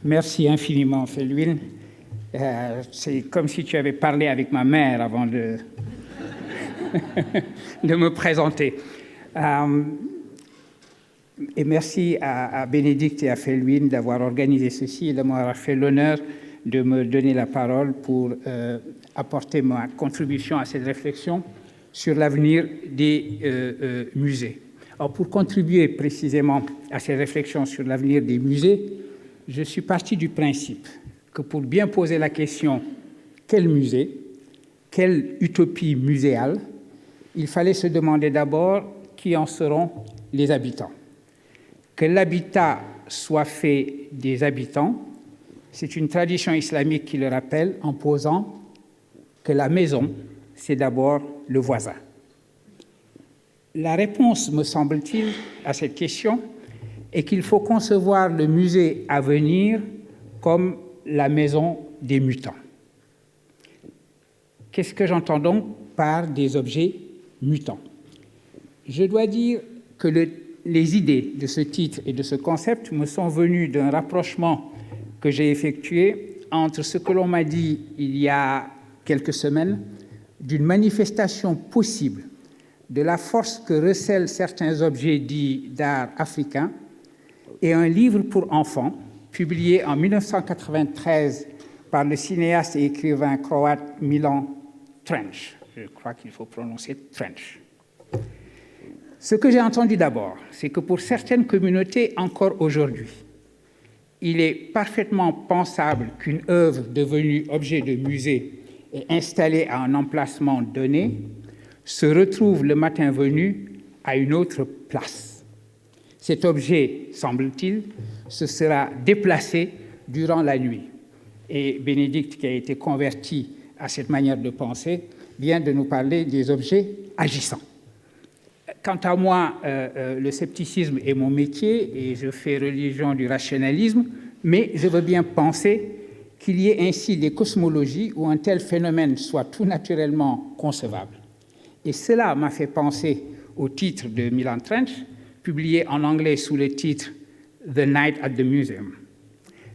Merci infiniment, Felwine. C'est comme si tu avais parlé avec ma mère avant de, de me présenter. Et merci à Bénédicte et à Felwine d'avoir organisé ceci et de m'avoir fait l'honneur de me donner la parole pour apporter ma contribution à cette réflexion sur l'avenir des musées. Alors, pour contribuer précisément à ces réflexions sur l'avenir des musées, je suis parti du principe que pour bien poser la question « quel musée ? Quelle utopie muséale ?» il fallait se demander d'abord qui en seront les habitants. Que l'habitat soit fait des habitants, c'est une tradition islamique qui le rappelle en posant que la maison, c'est d'abord le voisin. La réponse, me semble-t-il, à cette question est qu'il faut concevoir le musée à venir comme la maison des mutants. Qu'est-ce que j'entends donc par des objets mutants? Je dois dire que les idées de ce titre et de ce concept me sont venues d'un rapprochement que j'ai effectué entre ce que l'on m'a dit il y a quelques semaines d'une manifestation possible de la force que recèlent certains objets dits d'art africain et un livre pour enfants publié en 1993 par le cinéaste et écrivain croate Milan Trench. Je crois qu'il faut prononcer Trench. Ce que j'ai entendu d'abord, c'est que pour certaines communautés encore aujourd'hui, il est parfaitement pensable qu'une œuvre devenue objet de musée et installée à un emplacement donné se retrouve le matin venu à une autre place. Cet objet, semble-t-il, se sera déplacé durant la nuit. Et Bénédicte, qui a été converti à cette manière de penser, vient de nous parler des objets agissants. Quant à moi, le scepticisme est mon métier et je fais religion du rationalisme, mais je veux bien penser qu'il y ait ainsi des cosmologies où un tel phénomène soit tout naturellement concevable. Et cela m'a fait penser au titre de Milan Trench, publié en anglais sous le titre « The Night at the Museum ».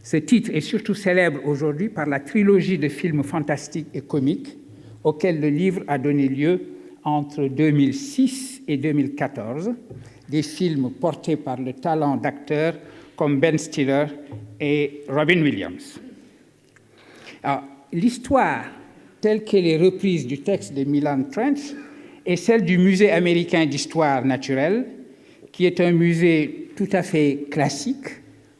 Ce titre est surtout célèbre aujourd'hui par la trilogie de films fantastiques et comiques auxquels le livre a donné lieu entre 2006 et 2014, des films portés par le talent d'acteurs comme Ben Stiller et Robin Williams. Alors, l'histoire telle qu'elle est reprise du texte de Milan Trench est celle du Musée américain d'histoire naturelle, qui est un musée tout à fait classique,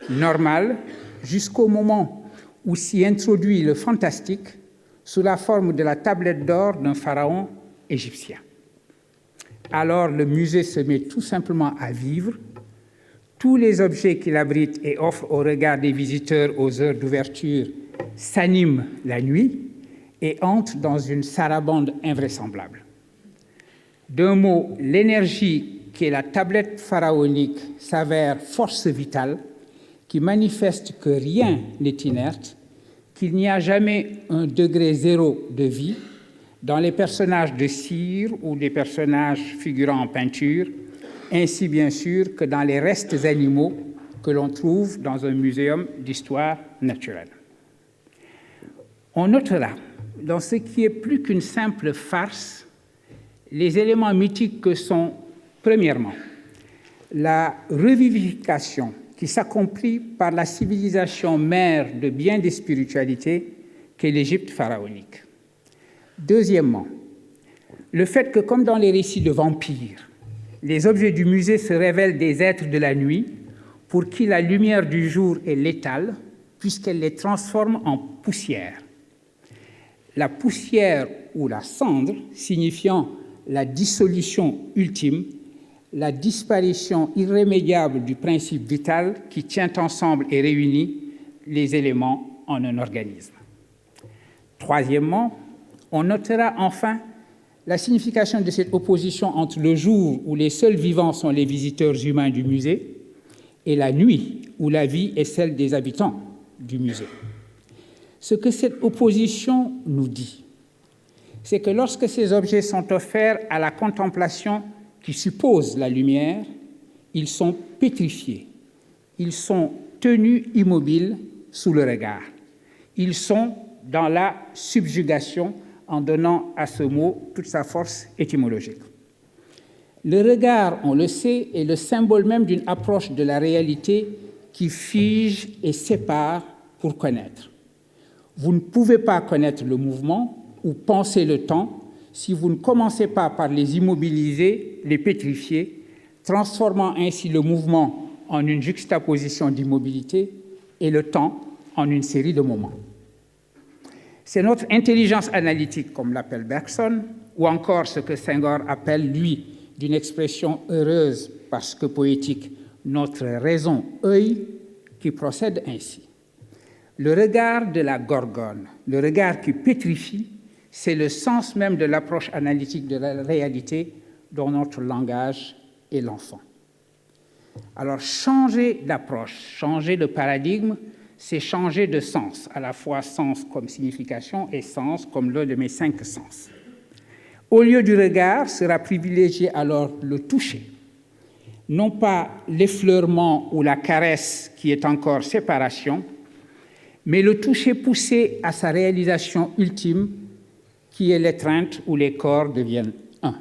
normal, jusqu'au moment où s'y introduit le fantastique sous la forme de la tablette d'or d'un pharaon égyptien. Alors le musée se met tout simplement à vivre. Tous les objets qu'il abrite et offre au regard des visiteurs aux heures d'ouverture s'animent la nuit et entrent dans une sarabande invraisemblable. D'un mot, l'énergie qui est la tablette pharaonique s'avère force vitale qui manifeste que rien n'est inerte, qu'il n'y a jamais un degré zéro de vie dans les personnages de cire ou des personnages figurant en peinture, ainsi bien sûr que dans les restes animaux que l'on trouve dans un muséum d'histoire naturelle. On notera, dans ce qui est plus qu'une simple farce, les éléments mythiques que sont, premièrement, la revivification qui s'accomplit par la civilisation mère de bien des spiritualités qu'est l'Égypte pharaonique. Deuxièmement, le fait que, comme dans les récits de vampires, les objets du musée se révèlent des êtres de la nuit pour qui la lumière du jour est létale, puisqu'elle les transforme en poussière. La poussière ou la cendre signifiant la dissolution ultime, la disparition irrémédiable du principe vital qui tient ensemble et réunit les éléments en un organisme. Troisièmement, on notera enfin la signification de cette opposition entre le jour où les seuls vivants sont les visiteurs humains du musée et la nuit où la vie est celle des habitants du musée. Ce que cette opposition nous dit, c'est que lorsque ces objets sont offerts à la contemplation qui suppose la lumière, ils sont pétrifiés, ils sont tenus immobiles sous le regard. Ils sont dans la subjugation en donnant à ce mot toute sa force étymologique. Le regard, on le sait, est le symbole même d'une approche de la réalité qui fige et sépare pour connaître. Vous ne pouvez pas connaître le mouvement ou penser le temps si vous ne commencez pas par les immobiliser, les pétrifier, transformant ainsi le mouvement en une juxtaposition d'immobilité et le temps en une série de moments. C'est notre intelligence analytique, comme l'appelle Bergson, ou encore ce que Senghor appelle, lui, d'une expression heureuse parce que poétique, notre raison œil, qui procède ainsi. Le regard de la gorgone, le regard qui pétrifie, c'est le sens même de l'approche analytique de la réalité dont notre langage est l'enfant. Alors, changer d'approche, changer de paradigme, c'est changer de sens, à la fois sens comme signification et sens comme l'un de mes 5 sens. Au lieu du regard, sera privilégié alors le toucher. Non pas l'effleurement ou la caresse qui est encore séparation, mais le toucher poussé à sa réalisation ultime, qui est l'étreinte où les corps deviennent un.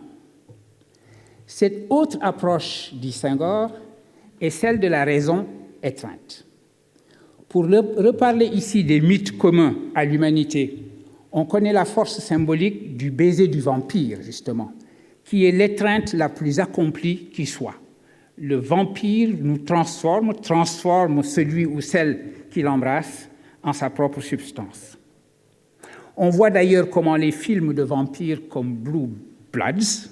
Cette autre approche, dit Senghor, est celle de la raison étreinte. Pour reparler ici des mythes communs à l'humanité, on connaît la force symbolique du baiser du vampire, justement, qui est l'étreinte la plus accomplie qui soit. Le vampire nous transforme celui ou celle qui l'embrasse en sa propre substance. On voit d'ailleurs comment les films de vampires comme Blue Bloods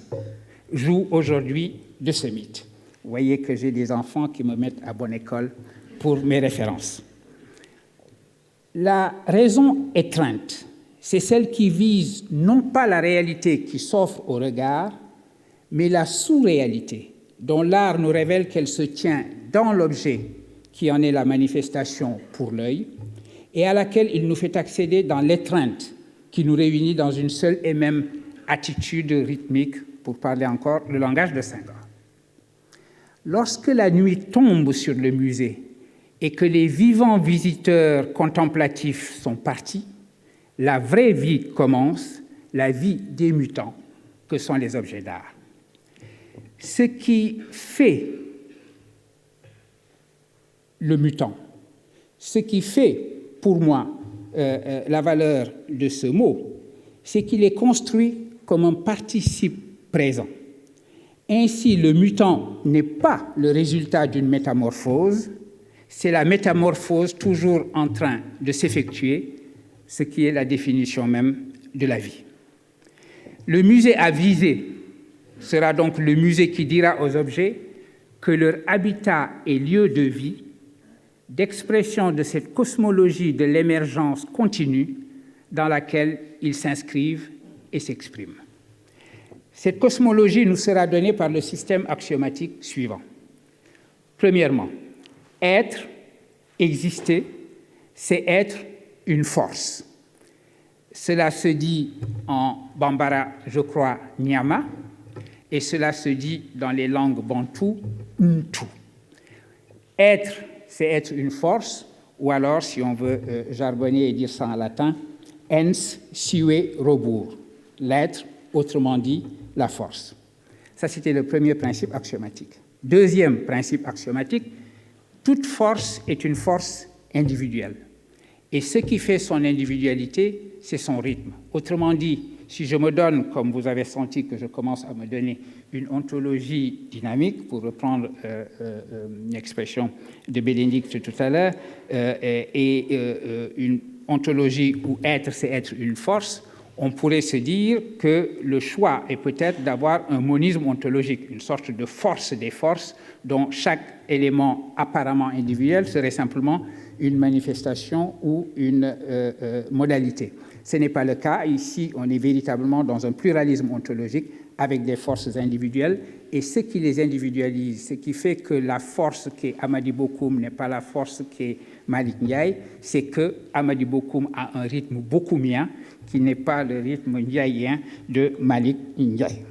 jouent aujourd'hui de ce mythe. Vous voyez que j'ai des enfants qui me mettent à bonne école pour mes références. La raison étreinte, c'est celle qui vise non pas la réalité qui s'offre au regard, mais la sous-réalité, dont l'art nous révèle qu'elle se tient dans l'objet qui en est la manifestation pour l'œil, et à laquelle il nous fait accéder dans l'étreinte qui nous réunit dans une seule et même attitude rythmique, pour parler encore le langage de Senghor. Lorsque la nuit tombe sur le musée et que les vivants visiteurs contemplatifs sont partis, la vraie vie commence, la vie des mutants que sont les objets d'art. Ce qui fait le mutant, ce qui fait pour moi la valeur de ce mot, c'est qu'il est construit comme un participe présent. Ainsi, le mutant n'est pas le résultat d'une métamorphose, c'est la métamorphose toujours en train de s'effectuer, ce qui est la définition même de la vie. Le musée à viser sera donc le musée qui dira aux objets que leur habitat est lieu de vie, d'expression de cette cosmologie de l'émergence continue dans laquelle ils s'inscrivent et s'expriment. Cette cosmologie nous sera donnée par le système axiomatique suivant. Premièrement, être, exister, c'est être une force. Cela se dit en bambara, je crois, nyama, et cela se dit dans les langues bantoues, ntu. Être, c'est être une force, ou alors, si on veut jargonner et dire ça en latin, ens sue robur, l'être, autrement dit, la force. Ça, c'était le premier principe axiomatique. Deuxième principe axiomatique, toute force est une force individuelle. Et ce qui fait son individualité, c'est son rythme. Autrement dit, si je me donne, comme vous avez senti que je commence à me donner, une ontologie dynamique, pour reprendre une expression de Bénédicte tout à l'heure, une ontologie où être, c'est être une force, on pourrait se dire que le choix est peut-être d'avoir un monisme ontologique, une sorte de force des forces dont chaque élément apparemment individuel serait simplement une manifestation ou une modalité. Ce n'est pas le cas. Ici, on est véritablement dans un pluralisme ontologique avec des forces individuelles. Et ce qui les individualise, ce qui fait que la force qui est Amady Bokoum n'est pas la force qui est Malick Ndiaye, c'est que Amady Bokoum a un rythme bokoumien qui n'est pas le rythme ndiaïen de Malick Ndiaye.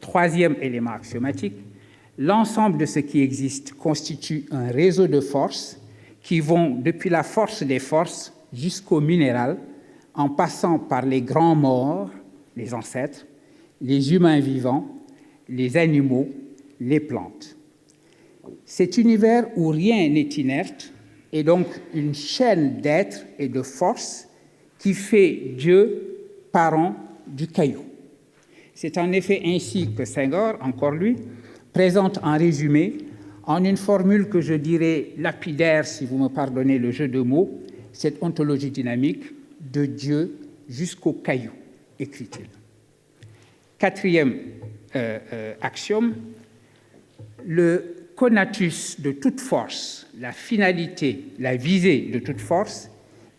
Troisième élément axiomatique, l'ensemble de ce qui existe constitue un réseau de forces qui vont depuis la force des forces jusqu'au minéral, en passant par les grands morts, les ancêtres, les humains vivants, les animaux, les plantes. Cet univers où rien n'est inerte est donc une chaîne d'êtres et de forces qui fait Dieu parent du caillou. C'est en effet ainsi que Senghor, encore lui, présente en résumé, en une formule que je dirais lapidaire, si vous me pardonnez le jeu de mots, cette ontologie dynamique de Dieu jusqu'au caillou, écrit-il. Quatrième axiome, le conatus de toute force, la finalité, la visée de toute force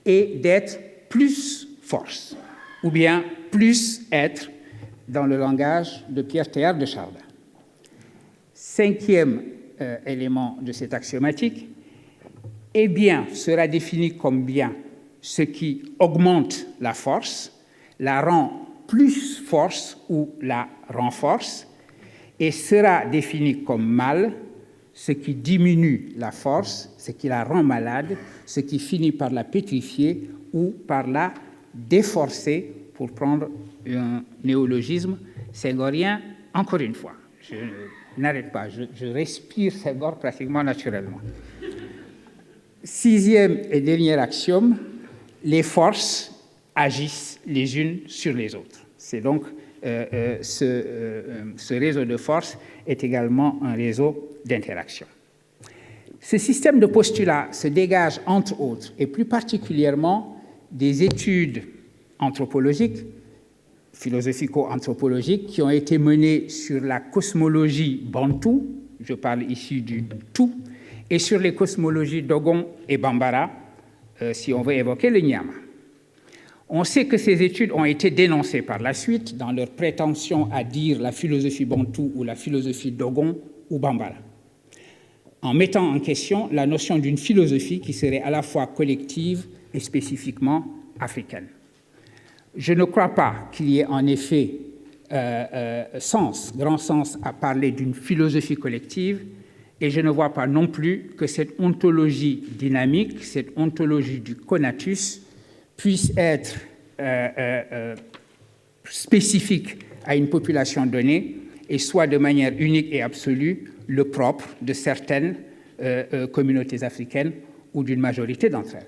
est d'être plus force, ou bien plus être dans le langage de Pierre Teilhard de Chardin. Cinquième élément de cette axiomatique, et bien sera défini comme bien ce qui augmente la force, la rend plus force ou la renforce, et sera défini comme mal ce qui diminue la force, ce qui la rend malade, ce qui finit par la pétrifier ou par la déforcer, pour prendre un néologisme senghorien, encore une fois. Je n'arrête pas, je respire Senghor pratiquement naturellement. Sixième et dernier axiome, les forces agissent les unes sur les autres. C'est donc ce réseau de forces est également un réseau d'interaction. Ce système de postulats se dégage, entre autres, et plus particulièrement des études anthropologiques, philosophico-anthropologiques, qui ont été menées sur la cosmologie bantoue, je parle ici du tout, et sur les cosmologies Dogon et Bambara, si on veut évoquer le Nyama. On sait que ces études ont été dénoncées par la suite dans leur prétention à dire la philosophie bantoue ou la philosophie Dogon ou Bambara, en mettant en question la notion d'une philosophie qui serait à la fois collective et spécifiquement africaine. Je ne crois pas qu'il y ait en effet grand sens à parler d'une philosophie collective, et je ne vois pas non plus que cette ontologie dynamique, cette ontologie du conatus, puisse être spécifique à une population donnée et soit de manière unique et absolue le propre de certaines communautés africaines ou d'une majorité d'entre elles.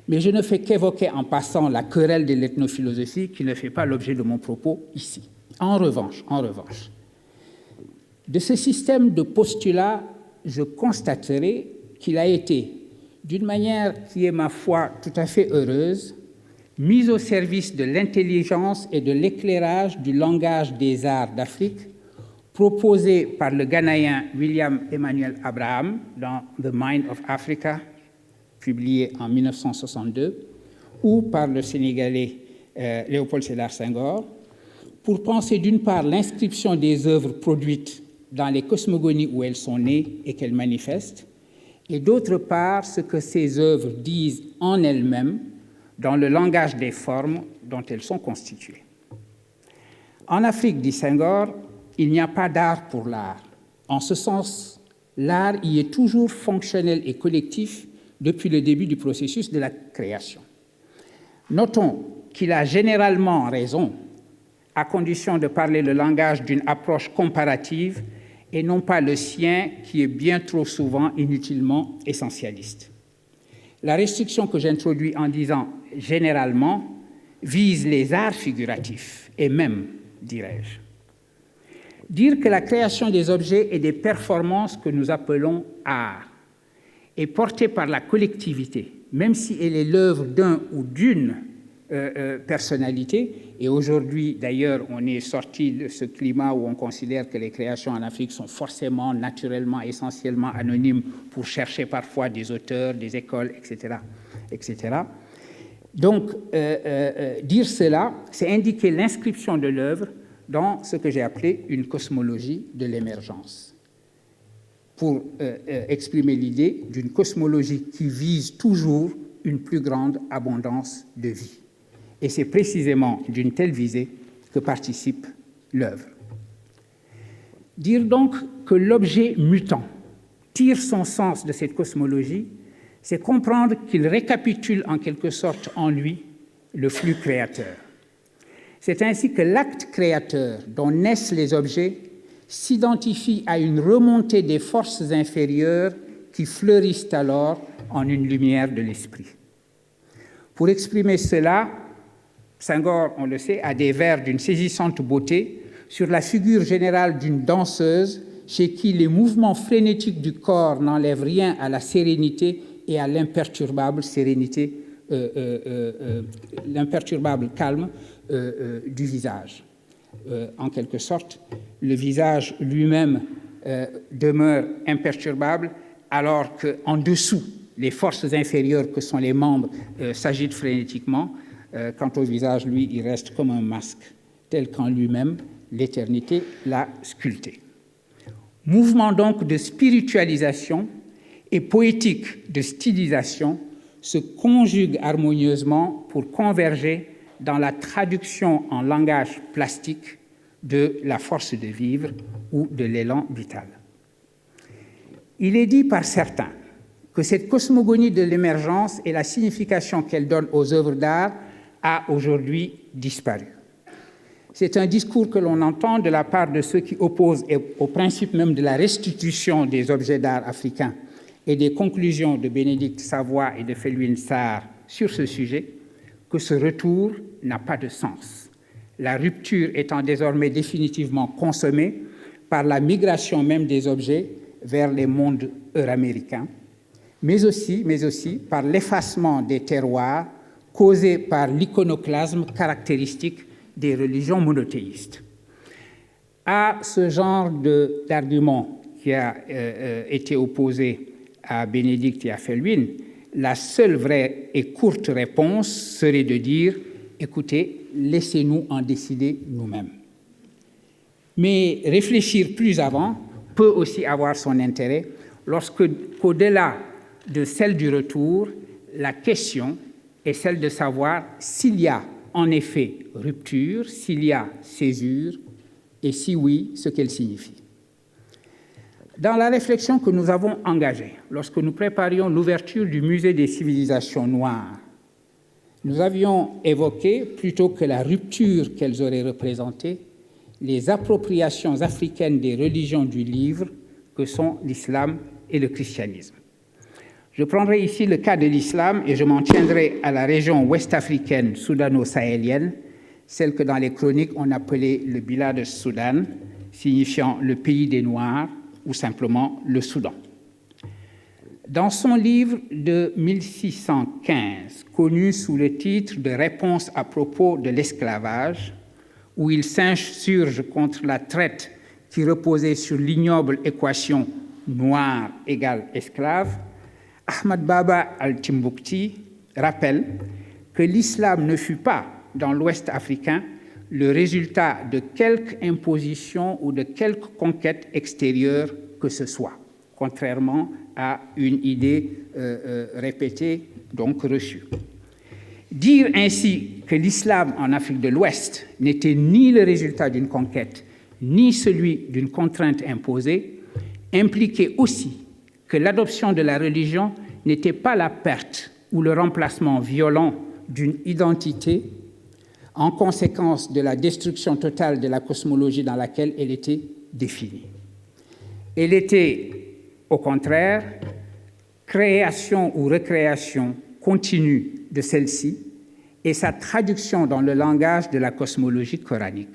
Mais je ne fais qu'évoquer en passant la querelle de l'ethnophilosophie qui ne fait pas l'objet de mon propos ici. En revanche, de ce système de postulats, je constaterai qu'il a été, d'une manière qui est, ma foi, tout à fait heureuse, mis au service de l'intelligence et de l'éclairage du langage des arts d'Afrique, proposé par le Ghanéen William Emmanuel Abraham dans The Mind of Africa, publié en 1962, ou par le Sénégalais Léopold Sédar Senghor, pour penser d'une part l'inscription des œuvres produites dans les cosmogonies où elles sont nées et qu'elles manifestent, et d'autre part ce que ces œuvres disent en elles-mêmes dans le langage des formes dont elles sont constituées. En Afrique, dit Senghor, il n'y a pas d'art pour l'art. En ce sens, l'art y est toujours fonctionnel et collectif depuis le début du processus de la création. Notons qu'il a généralement raison, à condition de parler le langage d'une approche comparative et non pas le sien qui est bien trop souvent inutilement essentialiste. La restriction que j'introduis en disant « généralement » vise les arts figuratifs et même, dirais-je. Dire que la création des objets et des performances que nous appelons art est portée par la collectivité, même si elle est l'œuvre d'un ou d'une personnalité, et aujourd'hui d'ailleurs on est sorti de ce climat où on considère que les créations en Afrique sont forcément, naturellement, essentiellement anonymes pour chercher parfois des auteurs, des écoles, etc. etc. Donc dire cela, c'est indiquer l'inscription de l'œuvre dans ce que j'ai appelé une cosmologie de l'émergence, pour exprimer l'idée d'une cosmologie qui vise toujours une plus grande abondance de vie. Et c'est précisément d'une telle visée que participe l'œuvre. Dire donc que l'objet mutant tire son sens de cette cosmologie, c'est comprendre qu'il récapitule en quelque sorte en lui le flux créateur. C'est ainsi que l'acte créateur dont naissent les objets s'identifie à une remontée des forces inférieures qui fleurissent alors en une lumière de l'esprit. Pour exprimer cela, Senghor, on le sait, a des vers d'une saisissante beauté sur la figure générale d'une danseuse chez qui les mouvements frénétiques du corps n'enlèvent rien à la sérénité et à l'imperturbable l'imperturbable calme du visage. En quelque sorte, le visage lui-même demeure imperturbable alors qu'en dessous, les forces inférieures que sont les membres s'agitent frénétiquement. Quant au visage, lui, il reste comme un masque, tel qu'en lui-même l'éternité l'a sculpté. Mouvement donc de spiritualisation et poétique de stylisation se conjuguent harmonieusement pour converger dans la traduction en langage plastique de la force de vivre ou de l'élan vital. Il est dit par certains que cette cosmogonie de l'émergence et la signification qu'elle donne aux œuvres d'art a aujourd'hui disparu. C'est un discours que l'on entend de la part de ceux qui opposent au principe même de la restitution des objets d'art africains et des conclusions de Bénédicte Savoy et de Felwine Sarr sur ce sujet, que ce retour n'a pas de sens, la rupture étant désormais définitivement consommée par la migration même des objets vers les mondes euraméricains, mais aussi par l'effacement des terroirs causé par l'iconoclasme caractéristique des religions monothéistes. À ce genre d'argument qui a été opposé à Bénédicte et à Felwine, la seule vraie et courte réponse serait de dire « écoutez, laissez-nous en décider nous-mêmes ». Mais réfléchir plus avant peut aussi avoir son intérêt lorsque, qu'au-delà de celle du retour, la question est celle de savoir s'il y a en effet rupture, s'il y a césure, et si oui, ce qu'elle signifie. Dans la réflexion que nous avons engagée lorsque nous préparions l'ouverture du Musée des civilisations noires, nous avions évoqué, plutôt que la rupture qu'elles auraient représentée, les appropriations africaines des religions du livre que sont l'islam et le christianisme. Je prendrai ici le cas de l'islam et je m'en tiendrai à la région ouest-africaine soudano-sahélienne, celle que dans les chroniques on appelait le Bilad Soudan, signifiant le pays des Noirs ou simplement le Soudan. Dans son livre de 1615, connu sous le titre de « Réponse à propos de l'esclavage », où il s'insurge contre la traite qui reposait sur l'ignoble équation noir égale esclave, Ahmad Baba al-Timbukti rappelle que l'islam ne fut pas, dans l'Ouest africain, le résultat de quelque imposition ou de quelque conquête extérieure que ce soit, contrairement à une idée répétée, donc reçue. Dire ainsi que l'islam en Afrique de l'Ouest n'était ni le résultat d'une conquête, ni celui d'une contrainte imposée, impliquait aussi que l'adoption de la religion n'était pas la perte ou le remplacement violent d'une identité en conséquence de la destruction totale de la cosmologie dans laquelle elle était définie. Elle était, au contraire, création ou recréation continue de celle-ci et sa traduction dans le langage de la cosmologie coranique.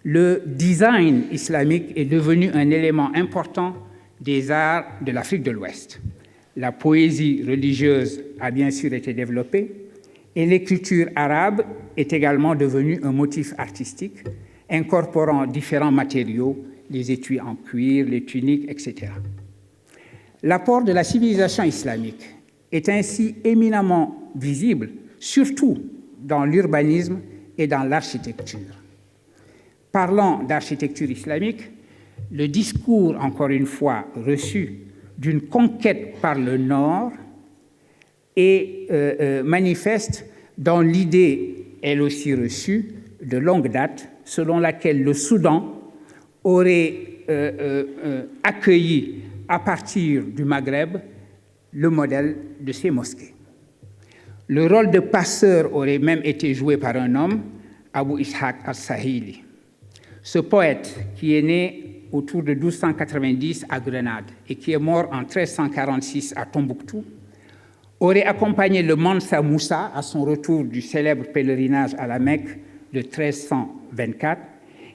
Le design islamique est devenu un élément important des arts de l'Afrique de l'Ouest. La poésie religieuse a bien sûr été développée et l'écriture arabe est également devenue un motif artistique, incorporant différents matériaux, les étuis en cuir, les tuniques, etc. L'apport de la civilisation islamique est ainsi éminemment visible, surtout dans l'urbanisme et dans l'architecture. Parlant d'architecture islamique, le discours, encore une fois, reçu d'une conquête par le Nord est manifeste dans l'idée, elle aussi reçue, de longue date, selon laquelle le Soudan aurait accueilli, à partir du Maghreb, le modèle de ces mosquées. Le rôle de passeur aurait même été joué par un homme, Abu Ishaq al-Sahili. Ce poète, qui est né autour de 1290 à Grenade et qui est mort en 1346 à Tombouctou, aurait accompagné le Mansa Moussa à son retour du célèbre pèlerinage à la Mecque de 1324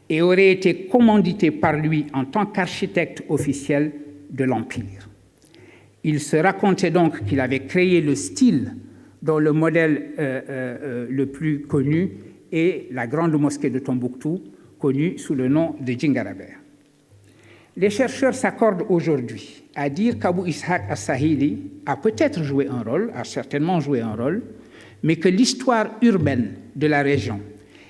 et aurait été commandité par lui en tant qu'architecte officiel de l'Empire. Il se racontait donc qu'il avait créé le style dont le modèle le plus connu est la grande mosquée de Tombouctou, connue sous le nom de Djingaraber. Les chercheurs s'accordent aujourd'hui à dire qu'Abu Ishaq al-Sahili a peut-être joué un rôle, a certainement joué un rôle, mais que l'histoire urbaine de la région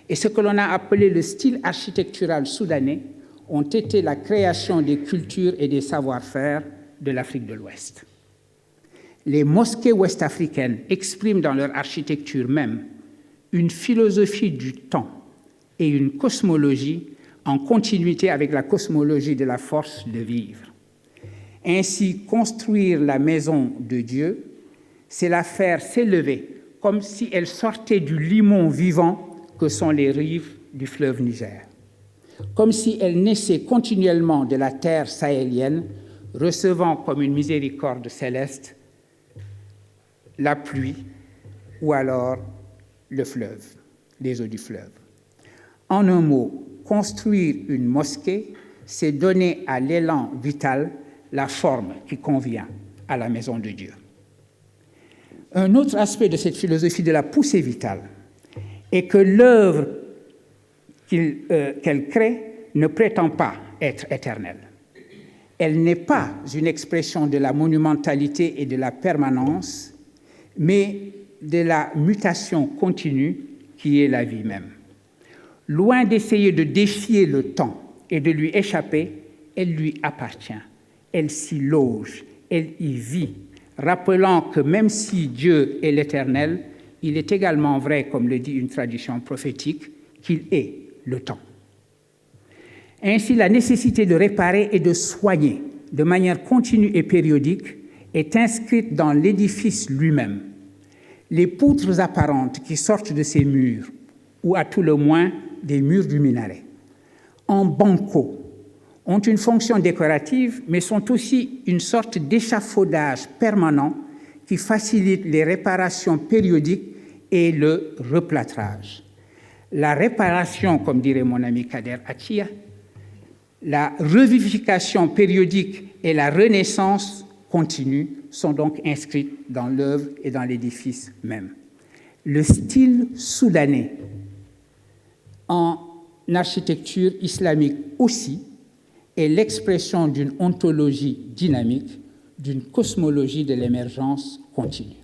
et ce que l'on a appelé le style architectural soudanais ont été la création des cultures et des savoir-faire de l'Afrique de l'Ouest. Les mosquées ouest-africaines expriment dans leur architecture même une philosophie du temps et une cosmologie en continuité avec la cosmologie de la force de vivre. Ainsi, construire la maison de Dieu, c'est la faire s'élever comme si elle sortait du limon vivant que sont les rives du fleuve Niger, comme si elle naissait continuellement de la terre sahélienne, recevant comme une miséricorde céleste la pluie ou alors le fleuve, les eaux du fleuve. En un mot, construire une mosquée, c'est donner à l'élan vital la forme qui convient à la maison de Dieu. Un autre aspect de cette philosophie de la poussée vitale est que l'œuvre qu'elle crée ne prétend pas être éternelle. Elle n'est pas une expression de la monumentalité et de la permanence, mais de la mutation continue qui est la vie même. Loin d'essayer de défier le temps et de lui échapper, elle lui appartient, elle s'y loge, elle y vit, rappelant que même si Dieu est l'Éternel, il est également vrai, comme le dit une tradition prophétique, qu'il est le temps. Ainsi, la nécessité de réparer et de soigner de manière continue et périodique est inscrite dans l'édifice lui-même. Les poutres apparentes qui sortent de ces murs, ou à tout le moins des murs du minaret, en banco, ont une fonction décorative, mais sont aussi une sorte d'échafaudage permanent qui facilite les réparations périodiques et le replâtrage. La réparation, comme dirait mon ami Kader Achia, la revivification périodique et la renaissance continue sont donc inscrites dans l'œuvre et dans l'édifice même. Le style soudanais en architecture islamique aussi est l'expression d'une ontologie dynamique, d'une cosmologie de l'émergence continue.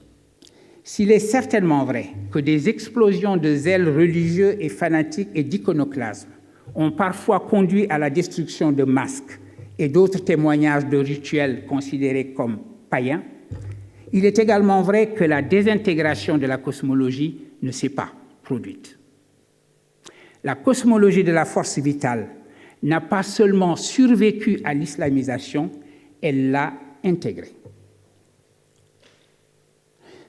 S'il est certainement vrai que des explosions de zèle religieux et fanatique et d'iconoclasme ont parfois conduit à la destruction de masques et d'autres témoignages de rituels considérés comme païens, il est également vrai que la désintégration de la cosmologie ne s'est pas produite. La cosmologie de la force vitale n'a pas seulement survécu à l'islamisation, elle l'a intégrée.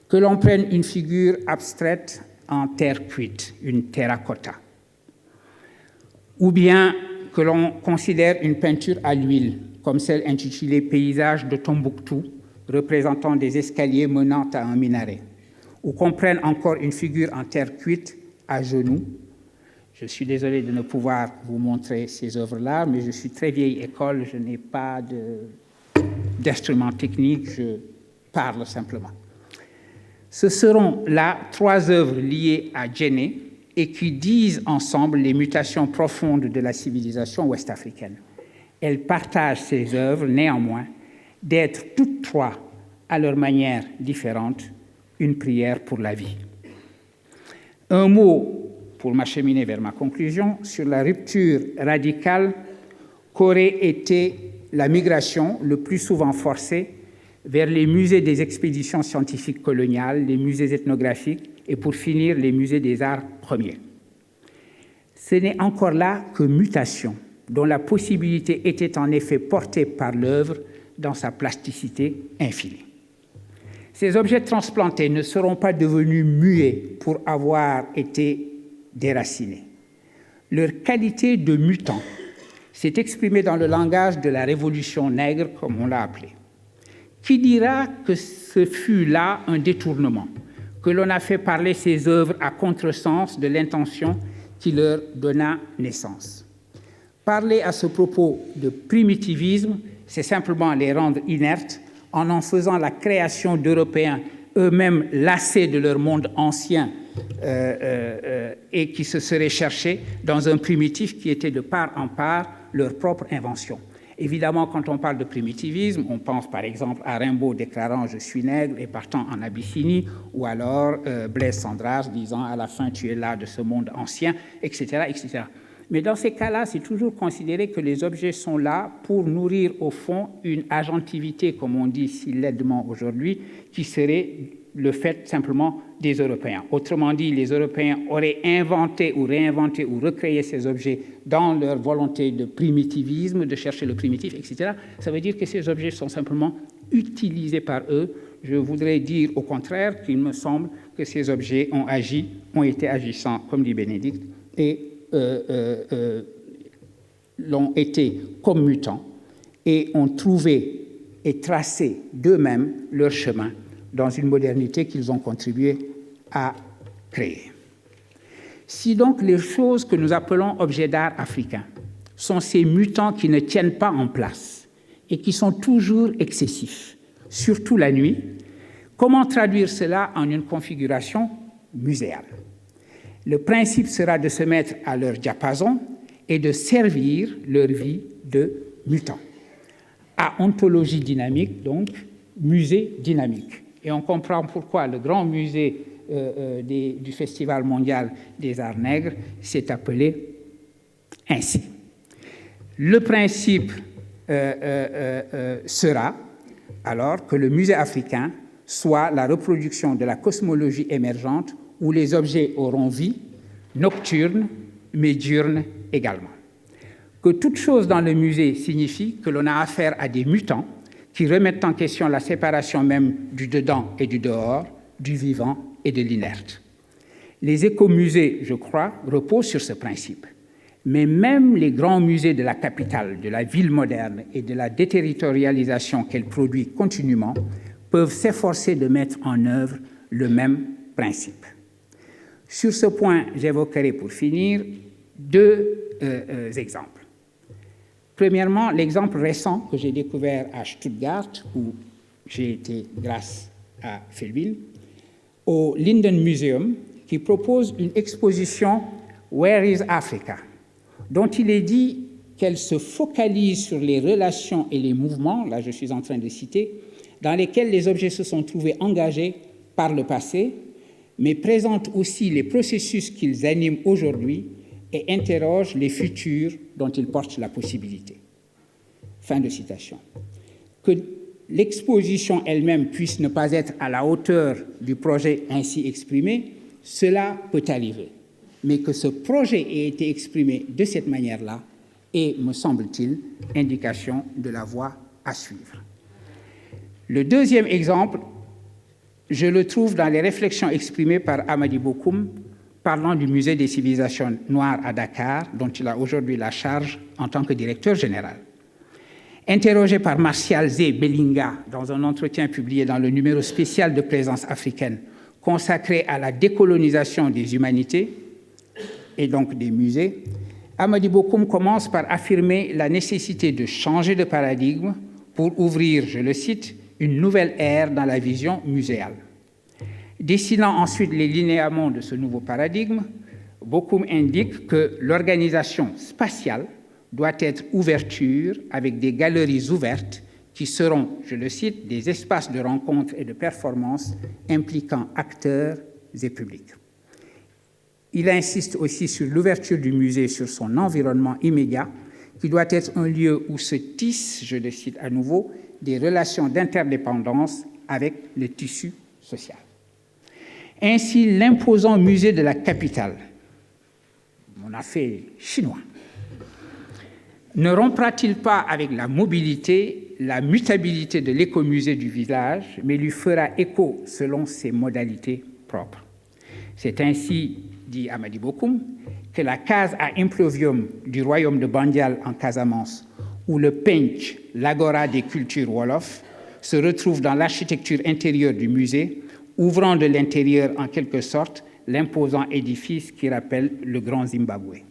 Que l'on prenne une figure abstraite en terre cuite, une terracotta, ou bien que l'on considère une peinture à l'huile, comme celle intitulée « Paysage de Tombouctou », représentant des escaliers menant à un minaret, ou qu'on prenne encore une figure en terre cuite à genoux. Je suis désolé de ne pouvoir vous montrer ces œuvres-là, mais je suis très vieille école, je n'ai pas d'instruments techniques, je parle simplement. Ce seront là 3 œuvres liées à Djenné et qui disent ensemble les mutations profondes de la civilisation ouest-africaine. Elles partagent ces œuvres, néanmoins, d'être toutes 3, à leur manière différente, une prière pour la vie. Un mot, pour m'acheminer vers ma conclusion, sur la rupture radicale qu'aurait été la migration, le plus souvent forcée, vers les musées des expéditions scientifiques coloniales, les musées ethnographiques et pour finir les musées des arts premiers. Ce n'est encore là que mutation, dont la possibilité était en effet portée par l'œuvre dans sa plasticité infinie. Ces objets transplantés ne seront pas devenus muets pour avoir été déracinés. Leur qualité de mutant s'est exprimée dans le langage de la révolution nègre, comme on l'a appelé. Qui dira que ce fut là un détournement, que l'on a fait parler ces œuvres à contresens de l'intention qui leur donna naissance? Parler à ce propos de primitivisme, c'est simplement les rendre inertes en faisant la création d'Européens eux-mêmes lassés de leur monde ancien et qui se seraient cherchés dans un primitif qui était de part en part leur propre invention. Évidemment, quand on parle de primitivisme, on pense par exemple à Rimbaud déclarant « Je suis nègre » et partant en Abyssinie, ou alors Blaise Cendrars disant « À la fin, tu es là de ce monde ancien », etc., etc. Mais dans ces cas-là, c'est toujours considéré que les objets sont là pour nourrir au fond une agentivité, comme on dit si laidement aujourd'hui, qui serait le fait simplement des Européens. Autrement dit, les Européens auraient inventé ou réinventé ou recréé ces objets dans leur volonté de primitivisme, de chercher le primitif, etc. Ça veut dire que ces objets sont simplement utilisés par eux. Je voudrais dire au contraire qu'il me semble que ces objets ont été agissants, comme dit Bénédicte, et l'ont été comme mutants et ont trouvé et tracé d'eux-mêmes leur chemin dans une modernité qu'ils ont contribué à créer. Si donc les choses que nous appelons objets d'art africains sont ces mutants qui ne tiennent pas en place et qui sont toujours excessifs, surtout la nuit, comment traduire cela en une configuration muséale? Le principe sera de se mettre à leur diapason et de servir leur vie de mutants. À ontologie dynamique, donc, musée dynamique. Et on comprend pourquoi le grand musée du Festival mondial des arts nègres s'est appelé ainsi. Le principe sera alors que le musée africain soit la reproduction de la cosmologie émergente où les objets auront vie, nocturne, mais diurne également. Que toute chose dans le musée signifie que l'on a affaire à des mutants qui remettent en question la séparation même du dedans et du dehors, du vivant et de l'inerte. Les écomusées, je crois, reposent sur ce principe. Mais même les grands musées de la capitale, de la ville moderne et de la déterritorialisation qu'elle produit continuellement peuvent s'efforcer de mettre en œuvre le même principe. Sur ce point, j'évoquerai pour finir deux exemples. Premièrement, l'exemple récent que j'ai découvert à Stuttgart, où j'ai été grâce à Philville, au Linden Museum, qui propose une exposition « Where is Africa ?», dont il est dit qu'elle se focalise sur les relations et les mouvements, là je suis en train de citer, dans lesquels les objets se sont trouvés engagés par le passé, mais présente aussi les processus qu'ils animent aujourd'hui et interroge les futurs dont ils portent la possibilité. Fin de citation. Que l'exposition elle-même puisse ne pas être à la hauteur du projet ainsi exprimé, cela peut arriver. Mais que ce projet ait été exprimé de cette manière-là est, me semble-t-il, indication de la voie à suivre. Le deuxième exemple, je le trouve dans les réflexions exprimées par Amady Bokoum, parlant du Musée des civilisations noires à Dakar, dont il a aujourd'hui la charge en tant que directeur général. Interrogé par Martial Zé Bellinga dans un entretien publié dans le numéro spécial de Présence africaine consacré à la décolonisation des humanités et donc des musées, Amady Bokoum commence par affirmer la nécessité de changer de paradigme pour ouvrir, je le cite, une nouvelle ère dans la vision muséale. Dessinant ensuite les linéaments de ce nouveau paradigme, Bokoum indique que l'organisation spatiale doit être ouverture avec des galeries ouvertes qui seront, je le cite, des espaces de rencontre et de performance impliquant acteurs et publics. Il insiste aussi sur l'ouverture du musée sur son environnement immédiat, qui doit être un lieu où se tissent, je le cite à nouveau, des relations d'interdépendance avec le tissu social. Ainsi, l'imposant musée de la capitale, on a fait chinois, ne rompra-t-il pas avec la mobilité la mutabilité de l'écomusée du village, mais lui fera écho selon ses modalités propres. C'est ainsi, dit Amady Bokoum, que la case à impluvium du royaume de Bandial en Casamance, ou le Pench, l'agora des cultures Wolof, se retrouve dans l'architecture intérieure du musée, ouvrant de l'intérieur en quelque sorte l'imposant édifice qui rappelle le Grand Zimbabwe.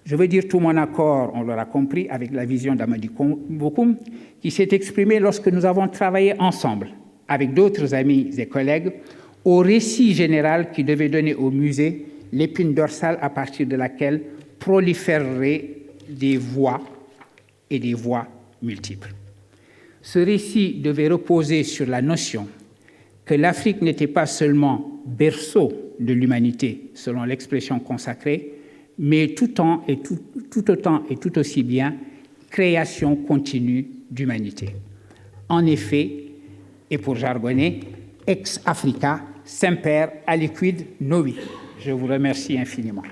Je veux dire tout mon accord, on l'aura compris, avec la vision d'Amady Bokoum, qui s'est exprimée lorsque nous avons travaillé ensemble, avec d'autres amis et collègues, au récit général qui devait donner au musée l'épine dorsale à partir de laquelle proliféreraient des voix et des voix multiples. Ce récit devait reposer sur la notion que l'Afrique n'était pas seulement berceau de l'humanité, selon l'expression consacrée, mais tout autant et tout aussi bien création continue d'humanité. En effet, et pour jargonner, ex Africa, semper aliquid novi. Je vous remercie infiniment.